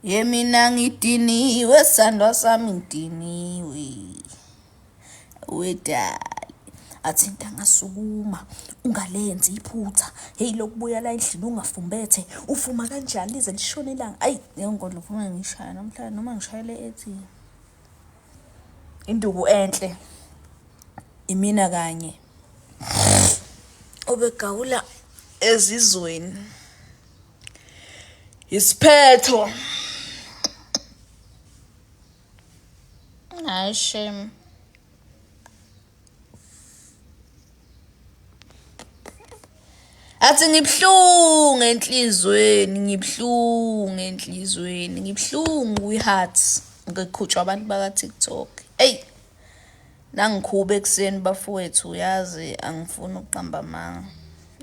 Yemina ngidiniwe sandwa sami ngidiniwe. Wedali athinta ngasukuma ungalenzi iphutha. Hey lokubuya la endlini ungafumbethe ufuma kanjani lize lishone ilanga. Ayi ngengodlo ufuna ngishaya namhlanje noma ngishayele ethi. Induku enhle imina kanye obegawula ezizweni isiphetho. Hayi shame. Athi ngibhlungu enhlizweni, ngibhlungu kwi-heart ngikhutshwa abantu baka TikTok. Hey, nangikhube ekuseni bafowethu uyazi angifuni ukuqamba amanga.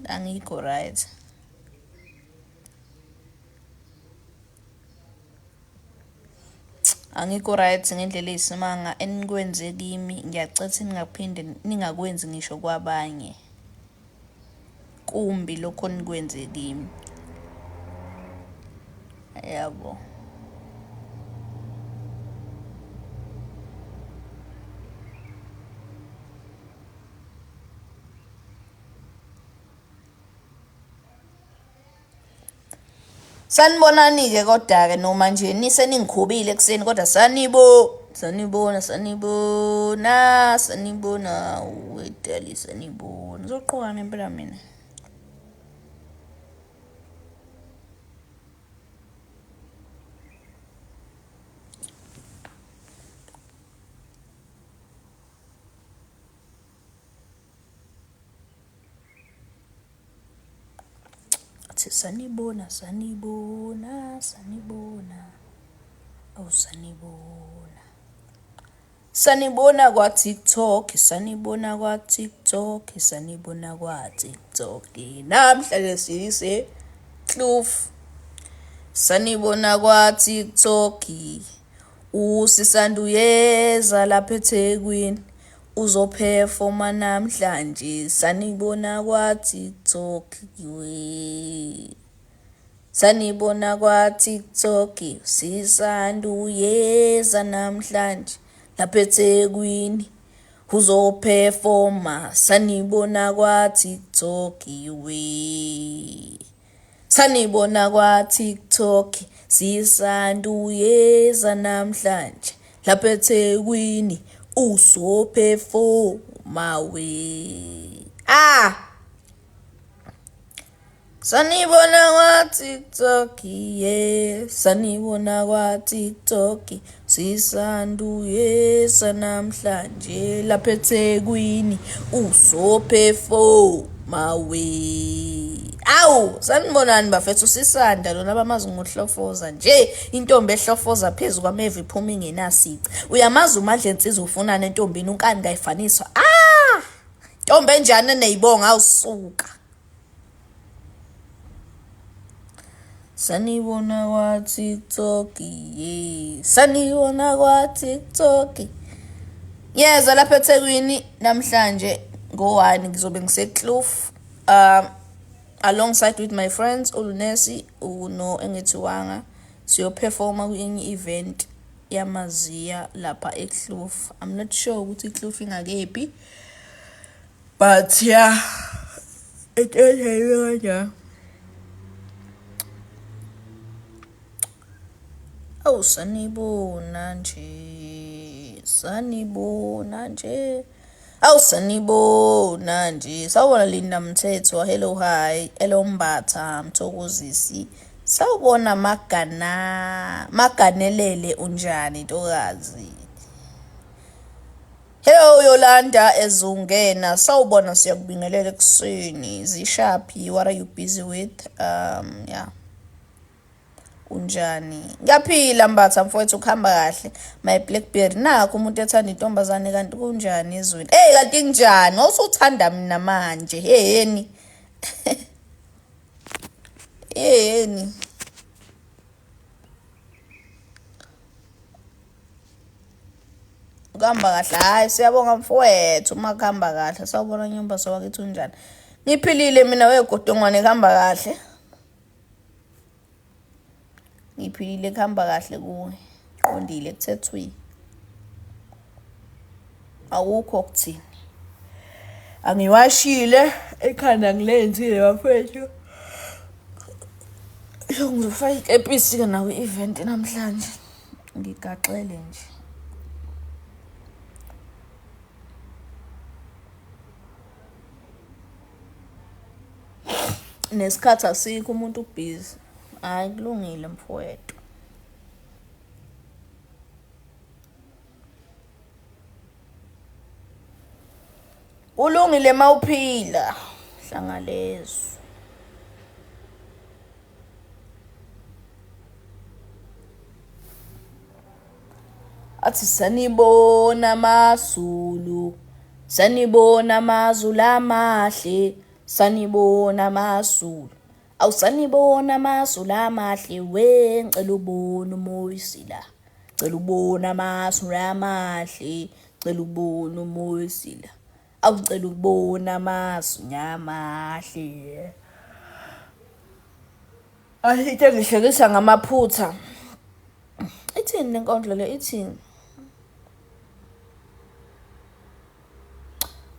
Angikho right. Angikho right ngendlela eyisimanga enikwenze kimi. Ngiyacela ningaphinde ningakwenzi ngisho kwabanye. Kumbi lokho nikwenze kimi. Yabo. Sanibonani-ke kodwa-ke noma nje niseningikhubile ekuseni kodwa sanibona wedali sanibona. Ngizoqhukana impela mina. Sanibona. Oh sanibona. Sanibona kwa TikTok. Namhlanje siyise Kloof. Sanibona kwa TikTok. Usisanduyeza lapha eThekwini. Uzoperforma namhlanje. Sanibona kwa TikTok. Sanibona kwa TikTok. Sisanduyeza namhlanje lapha eThekwini. Uzoperforma. Sanibona kwa TikTok. Sanibona kwa TikTok. Sisanduyeza namhlanje lapha eThekwini. Uzoperforma Sanibona kwa TikTok, sanibona kwa TikTok. Sisanduyeza namhlanje lapha eThekwini. Uzoperforma Awu, sanibonani bafethu sisanda lona bamazi ngohlofoza nje. Intombi ehlofoza phezulu kwameva iphuma ingenasici. Uyamazi uMandla Nsizwa ufunana entombini unkani kayifaniswa. Ntombi enjani neyibonga awusuka. Sanibona kwa TikTok, sanibona kwa TikTok. Yeza lapha eThekwini namhlanje ngo-1 ngizobe ngiseKloof alongside with my friends uLunesi uno engithiwanga siyoperforma kwenye event yamaziya lapha eKloof. I'm not sure ukuthi iKloof ingakephi, but yeah, it is. Oh sanibona nje. Awu sanibona nje. Sawubona Linda Mthethwa. Hello hi. Hello Mbatha Mthokozisi. Sawubona Maganelele unjani ntokazi. Hello Yolanda Ezungena. Sawubona siyakubingelela ekuseni. Zishaphi, what are you busy with? Yeah. Unjani? Ngiyaphila Mbatha mfowethu ukuhamba kahle. My Blackberry nakho umuntu ethanda intombazane kanti kunjani ezweni? Kanti kunjani? Awusuthanda mina manje. Yeni. Yeni. Ukuhamba kahle. Hayi siyabonga mfowethu uma kuhamba kahle. Sawubona nyumba sawakithi unjani? Ngiphilile mina wegodongwane kuhamba kahle. ngiphilile kuhamba kahle kuwe, qondile kuthethweni, awukho okuthini. Angiwashile ekhanda ngilenzile bafethu. Ngizofaka ikepisi-ke nawo i-event namhlanje, ngigaxele nje. Nesikhathi asikho, umuntu ubhizi. Hayi kulungile mfowethu. Ulungile mawuphila hlangalezo. Athi sanibona maZulu, sanibona maZulu amahle, sanibona maZulu. Awusanibona maZulu amahle we, ngicela ubona uMoyisila. Ngicela ubona amaZulu amahle, ngicela ubona uMoyisila. Awucela ukubona amaZulu amahle. Into engihlekisa ngamaphutha. Ithini lenkondlo le, ithini?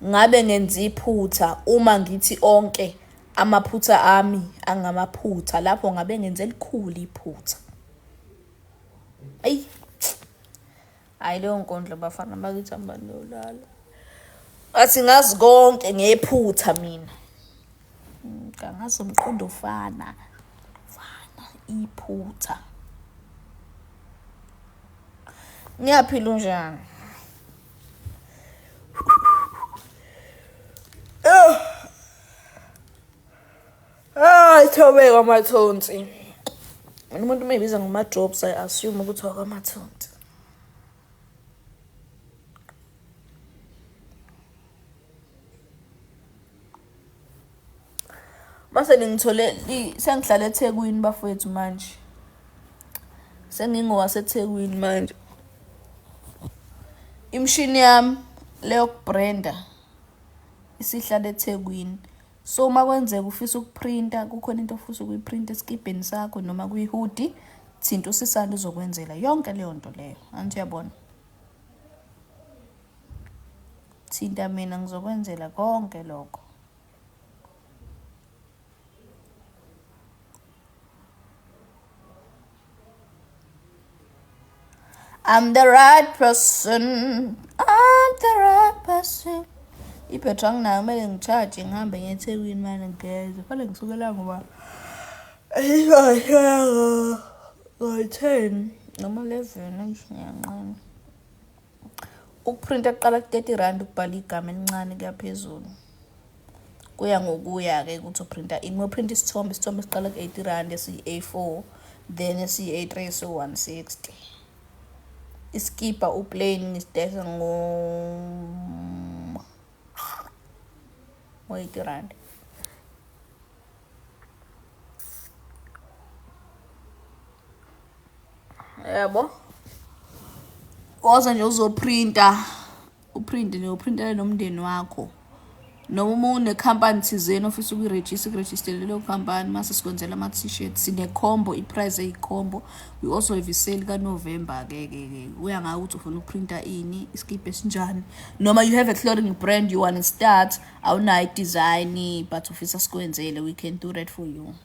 Ngabe ngenza iphutha uma ngithi onke amaphutha ami angamaphutha, lapho ngabe ngenze elikhulu iphutha. Hayi leyo nkondlo bafana bakithi ambanolala. Athi ngazi konke ngephutha mina. Ngazi umqondo ofana iphutha. Ngiyaphila unjani? Thobe kwamathonsi. Umuntu mayibiza ngama-jobs, I assume ukuthi wakwamathonsi. Mase ngithole sengihlala eThekwini bafowethu manje. SengingowaseThekwini manje. Imshini yami leyo kubrenda isihlala eThekwini. So makwenzeka ufisa ukuprinta, kukhona into ofisa ukuyiprinta esikibheni sakho noma kuyihoodie, thinta usisanda uzokwenzela yonke leyo nto leyo. Anti uyabona? Thinta mina ngizokwenzela konke lokho. I'm the right person. I'm the right person. Ibhetri anginayo, kumele ngicharge ngihambe ngeThekwini manje ngigeze. Kufanele ngisukela ngoba ngo-10 noma 11 ngiyanqana. Ukuprinta kuqala ku-R30 ukubhala igama elincane kuya phezulu. Kuya ngokuya-ke ukuthi uprinta ini. Ngoprinta isithombe siqala ku-R80 esiyi-A4, then esiyi-A3 so-160. Iskipa uplain ngisidayisa ngo-R80. Yabo? Woza nje uzoprinta, uprinte nje, uprintele nomndeni wakho. Noma unekhampani thizeni ofisa ukuyirejistele leyo khampani, mase sikwenzela ama-t-shirt. Sine-combo, iprice eyi-combo. We also have isale ka-November-ke. Uya ngayo ukuthi ufuna ukuprinta ini, iskipa esinjani. Noma you have a clothing brand you want to start, awunayo i-design but ufisa sikwenzele, we can do that for you.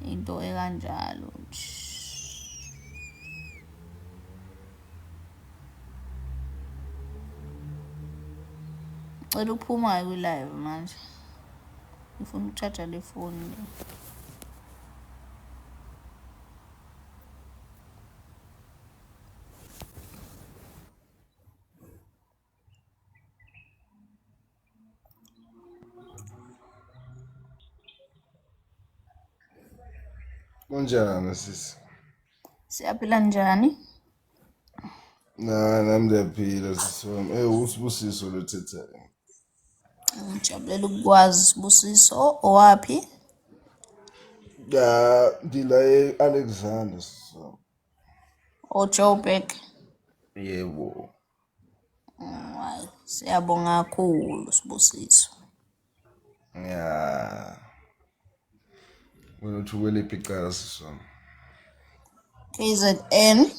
Into ekanjalo nje. Cela ukuphuma kwi-live manje. Ngifuna ukuchaja le phone le. Kunjani sisi? Siyaphila njani? Nami ndiyaphila sisi wami. Usibusiso lo thethayo. Ngijabulela ukukwazi Sibusiso. Owaphi? Ndila e-Alexander sisi wami. Joburg. Yebo. Hayi, siyabonga kakhulu Sibusiso. Ya. Wena uthi kweliphi icala Siso? KZN.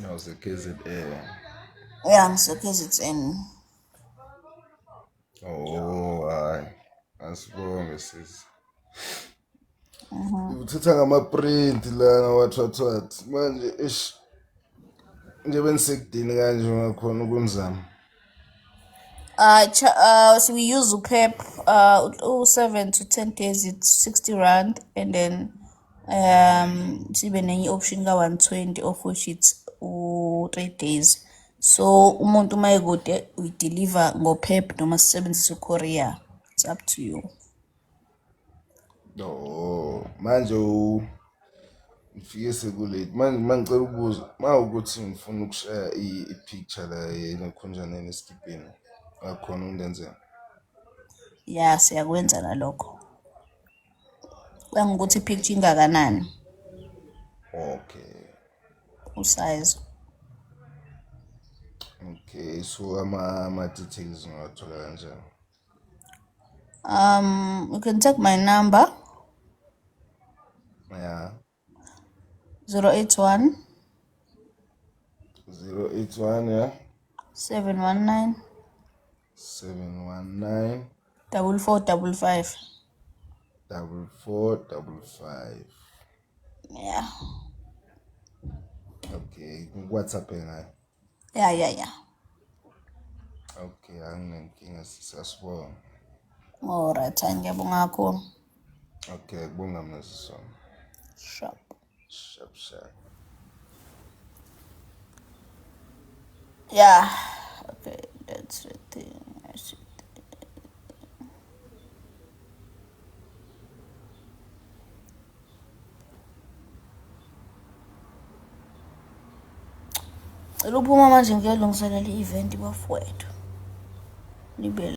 Ngawuse KZN. Yeah, ngise-KZN. Oh, hayi. Asibonge sisi. Uthatha ngama-print lana wathi manje nje benisekudini kanje ngakhona ukunizama. So we use PEP 7 to 10 days it's 60 rand, and then sibe nenye option ka-120 of which it's 3 days. So umuntu uma ekude we deliver ngo-PEP noma sisebenzise u-courier. It's up to you. Oh, manje ngifike sekulate. Manje mangicela ukubuza, ukuthi ngifuna ukushaya i-picture la enokhonjaneni esikipini. Ngakhona ungenzeni. Yeah, siyakwenza nalokho. Kangukuthi i-picture ingakanani? Okay. Usize. Okay, so ama-details ngawathola kanjani? You can take my number. Yeah. 081 081, yeah. 719 719 4455. 4455. Yeah. Okay, WhatsApp ngayo. Yeah. Okay, anginenkinga sisasibona. Alright, ngiyabonga kakhulu. Okay, kubonga mina Siso. Sharp. Sharp. Yeah. Okay, that's the thing. Luphuma manje ngiyolungiselela i-event bafowethu. Libe